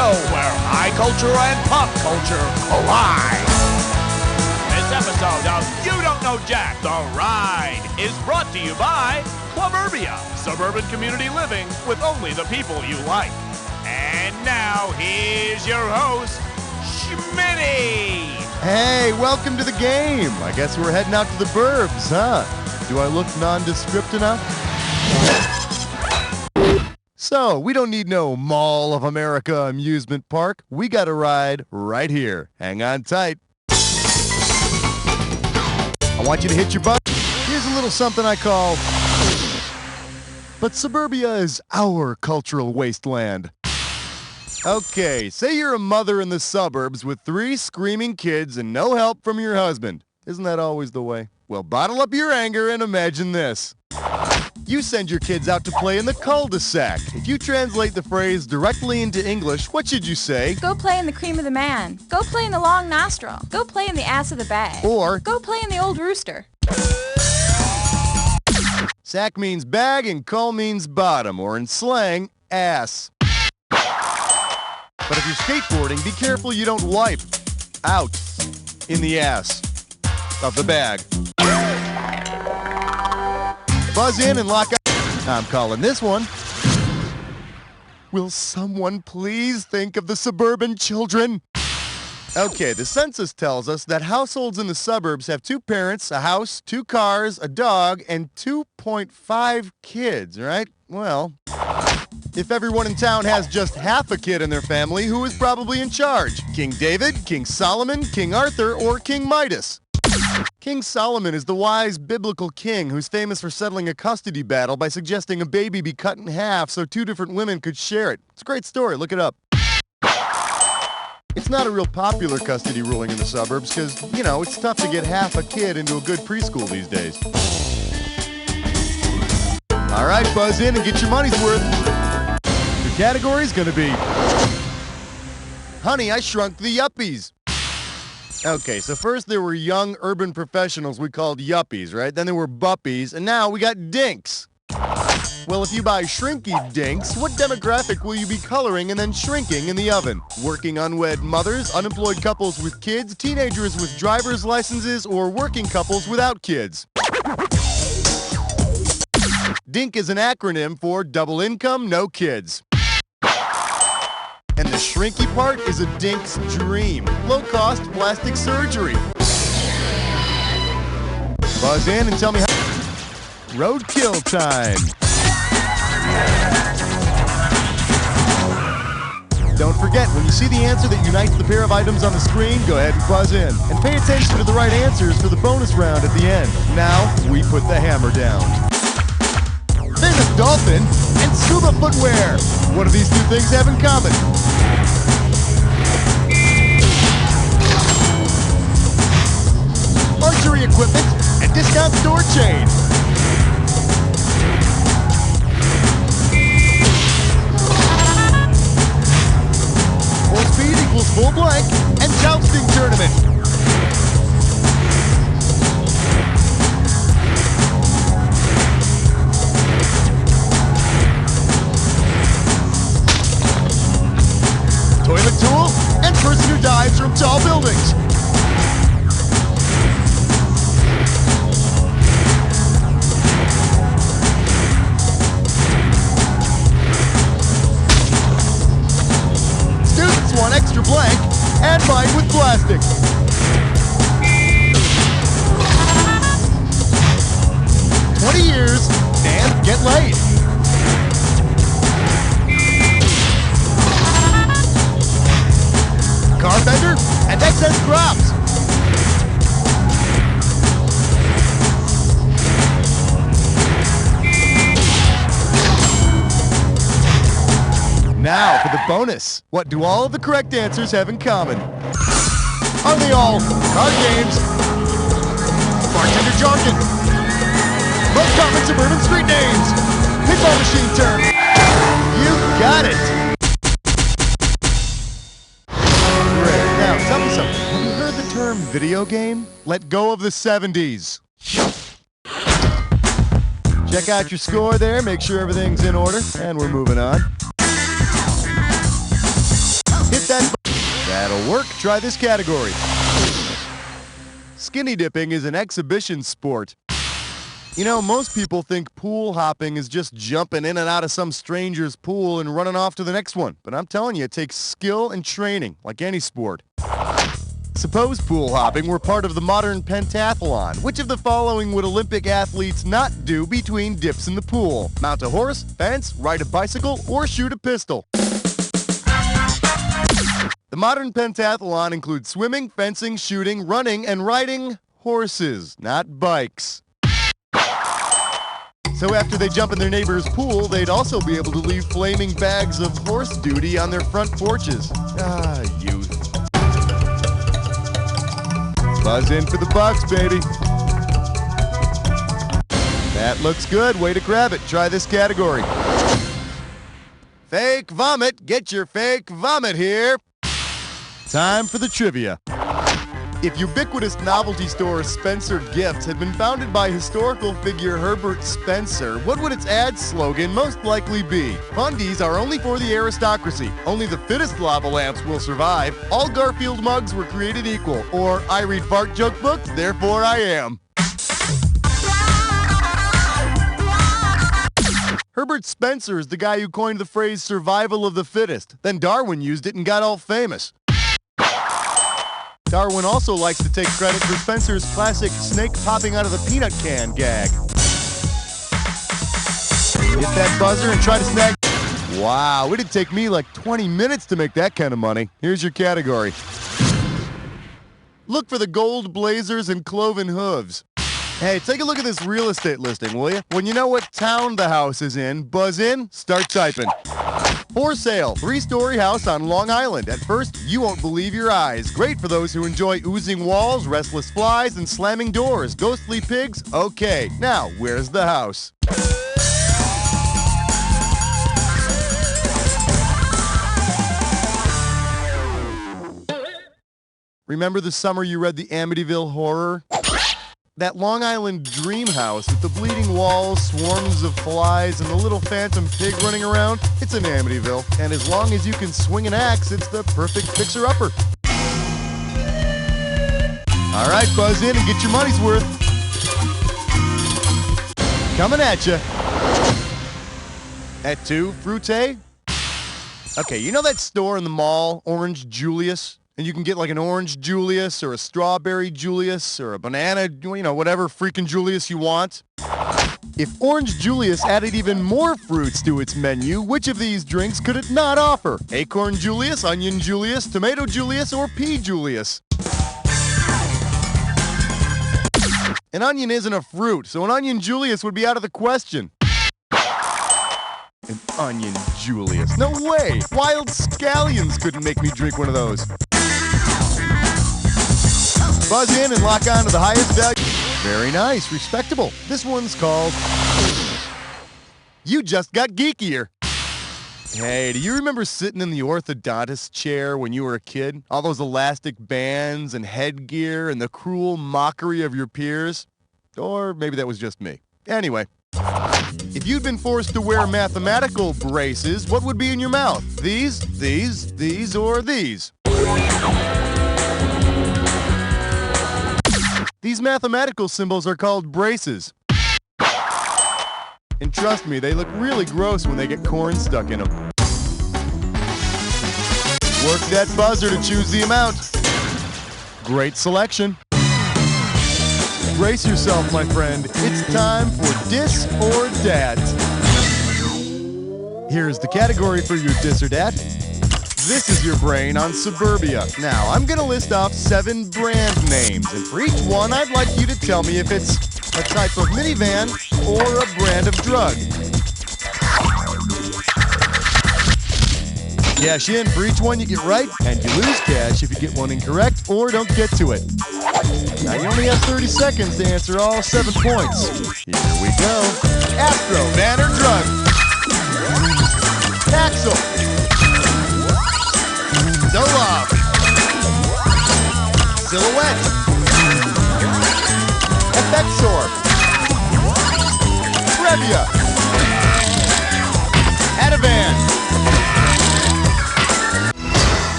show where high culture and pop culture collide. This episode of You Don't Know Jack, The Ride, is brought to you by Suburbia, suburban community living with only the people you like. And now, here's your host, Schmitty. Hey, welcome to the game. I guess we're heading out to the burbs, huh? Do I look nondescript enough? So, we don't need no Mall of America amusement park. We got a ride right here. Hang on tight. I want you to hit your butt. Here's a little something I call... But Suburbia is our cultural wasteland. Okay, say you're a mother in the suburbs with 3 screaming kids and no help from your husband. Isn't that always the way? Well, bottle up your anger and imagine this. You send your kids out to play in the cul-de-sac. If you translate the phrase directly into English, what should you say? Go play in the cream of the man. Go play in the long nostril. Go play in the ass of the bag. Or, go play in the old rooster. Sack means bag and cull means bottom, or in slang, ass. But if you're skateboarding, be careful you don't wipe out in the ass of the bag. Buzz in and lock out. I'm calling this one. Will someone please think of the suburban children? Okay, the census tells us that households in the suburbs have 2 parents, a house, 2 cars, a dog, and 2.5 kids, right? Well, if everyone in town has just half a kid in their family, who is probably in charge? King David, King Solomon, King Arthur, or King Midas? King Solomon is the wise biblical king who's famous for settling a custody battle by suggesting a baby be cut in half so 2 different women could share it. It's a great story, look it up. It's not a real popular custody ruling in the suburbs because, you know, it's tough to get half a kid into a good preschool these days. All right, buzz in and get your money's worth. Your category's gonna be Honey, I Shrunk the Yuppies. Okay, so first there were young urban professionals we called yuppies, right? Then there were buppies, and now we got dinks. Well, if you buy shrinky dinks, what demographic will you be coloring and then shrinking in the oven? Working unwed mothers, unemployed couples with kids, teenagers with driver's licenses, or working couples without kids? DINK is an acronym for double income, no kids. And the shrinky part is a dink's dream. Low-cost plastic surgery. Buzz in and tell me how... Roadkill time. Don't forget, when you see the answer that unites the pair of items on the screen, go ahead and buzz in. And pay attention to the right answers for the bonus round at the end. Now, we put the hammer down. Famous dolphin and scuba footwear. What do these 2 things have in common? Archery equipment and discount store chain. Full speed equals full blank and jousting tournament. Toilet tool and person who dives from tall buildings. Students want extra blank and bind with plastic. "20 years and get laid." Carpenter and excess crops. Now for the bonus. What do all of the correct answers have in common? Are they all card games, bartender jargon, most common suburban street names, pinball machine term? You got it. Now, tell me something. Have you heard the term video game? Let go of the 70s. Check out your score there, make sure everything's in order, and we're moving on. that. That'll work. Try this category. Skinny dipping is an exhibition sport. You know, most people think pool hopping is just jumping in and out of some stranger's pool and running off to the next one. But I'm telling you, it takes skill and training, like any sport. Suppose pool hopping were part of the modern pentathlon. Which of the following would Olympic athletes not do between dips in the pool? Mount a horse, fence, ride a bicycle, or shoot a pistol? The modern pentathlon includes swimming, fencing, shooting, running, and riding horses, not bikes. So after they jump in their neighbor's pool, they'd also be able to leave flaming bags of horse duty on their front porches. Ah, youth. Buzz in for the bucks, baby. That looks good. Way to grab it. Try this category. Fake vomit. Get your fake vomit here. Time for the trivia. If ubiquitous novelty store Spencer Gifts had been founded by historical figure Herbert Spencer, what would its ad slogan most likely be? Fundies are only for the aristocracy. Only the fittest lava lamps will survive. All Garfield mugs were created equal. Or I read fart joke books, therefore I am. Herbert Spencer is the guy who coined the phrase survival of the fittest. Then Darwin used it and got all famous. Darwin also likes to take credit for Spencer's classic snake popping out of the peanut can gag. Hit that buzzer and try to snag. Wow, it'd take me like 20 minutes to make that kind of money. Here's your category. Look for the gold blazers and cloven hooves. Hey, take a look at this real estate listing, will you? When you know what town the house is in, buzz in, start typing. For sale, 3-story house on Long Island. At first, you won't believe your eyes. Great for those who enjoy oozing walls, restless flies, and slamming doors. Ghostly pigs? Okay. Now, where's the house? Remember the summer you read the Amityville Horror? That Long Island dream house with the bleeding walls, swarms of flies, and the little phantom pig running around? It's in Amityville, and as long as you can swing an axe, it's the perfect fixer-upper. All right, buzz in and get your money's worth. Coming at you. At 2, Fruité? Okay, you know that store in the mall, Orange Julius? And you can get like an orange Julius or a strawberry Julius or a banana, you know, whatever freaking Julius you want. If Orange Julius added even more fruits to its menu, which of these drinks could it not offer? Acorn Julius, Onion Julius, Tomato Julius, or Pea Julius? An onion isn't a fruit, so an Onion Julius would be out of the question. An Onion Julius. No way! Wild scallions couldn't make me drink one of those. Buzz in and lock on to the highest value. Very nice, respectable. This one's called You Just Got Geekier. Hey, do you remember sitting in the orthodontist chair when you were a kid? All those elastic bands and headgear and the cruel mockery of your peers? Or maybe that was just me. Anyway, if you'd been forced to wear mathematical braces, what would be in your mouth? These, or these? These mathematical symbols are called braces. And trust me, they look really gross when they get corn stuck in them. Work that buzzer to choose the amount. Great selection. Brace yourself, my friend. It's time for Dis or Dat. Here's the category for your Dis or Dat. This is your brain on Suburbia. Now, I'm going to list off 7 brand names, and for each one, I'd like you to tell me if it's a type of minivan or a brand of drug. Cash in for each one you get right, and you lose cash if you get one incorrect or don't get to it. Now, you only have 30 seconds to answer all 7 points. Here we go. Astro, van or drug? Axle. Zoloft. Silhouette. Effexor. Previa. Ativan.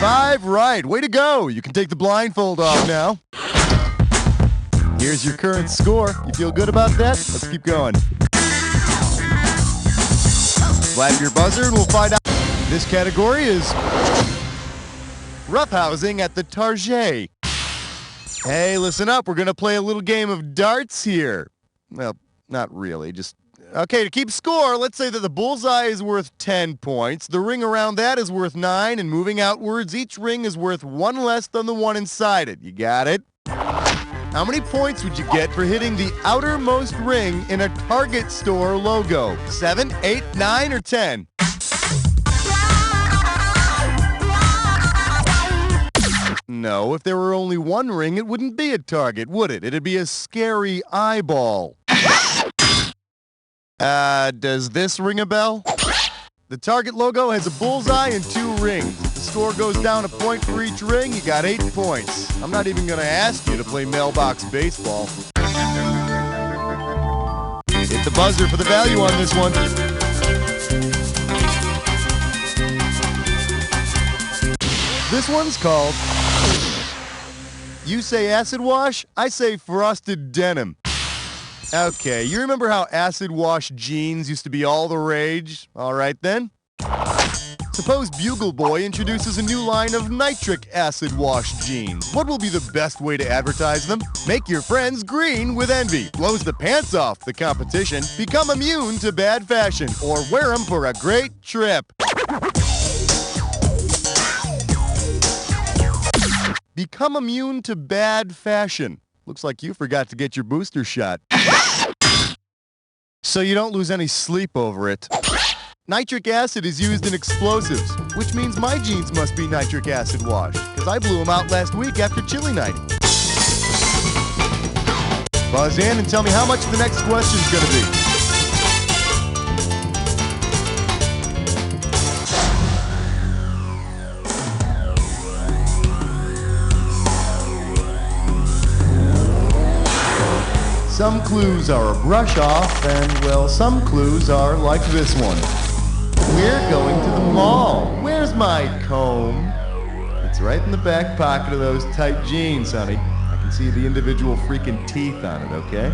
5 5 right. Way to go. You can take the blindfold off now. Here's your current score. You feel good about that? Let's keep going. Slap your buzzer and we'll find out. This category is roughhousing at the Target. Hey, listen up. We're going to play a little game of darts here. Well, not really. Okay, to keep score, let's say that the bullseye is worth 10 points. The ring around that is worth 9, and moving outwards, each ring is worth 1 less than the one inside it. You got it? How many points would you get for hitting the outermost ring in a Target store logo? 7, 8, 9, or 10? No, if there were only one ring, it wouldn't be a target, would it? It'd be a scary eyeball. Does this ring a bell? The Target logo has a bullseye and 2 rings. If the score goes down a point for each ring, you got 8 points. I'm not even going to ask you to play mailbox baseball. Hit the buzzer for the value on this one. This one's called, you say acid wash, I say frosted denim. Okay, you remember how acid wash jeans used to be all the rage? All right then. Suppose Bugle Boy introduces a new line of nitric acid wash jeans. What will be the best way to advertise them? Make your friends green with envy. Blows the pants off the competition. Become immune to bad fashion. Or wear them for a great trip. Become immune to bad fashion. Looks like you forgot to get your booster shot. So you don't lose any sleep over it. Nitric acid is used in explosives, which means my jeans must be nitric acid wash, because I blew them out last week after chili night. Buzz in and tell me how much the next question's going to be. Some clues are a brush off, and, well, some clues are like this one. We're going to the mall. Where's my comb? It's right in the back pocket of those tight jeans, honey. I can see the individual freaking teeth on it, okay?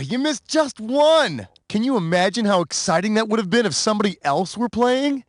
You missed just one! Can you imagine how exciting that would have been if somebody else were playing?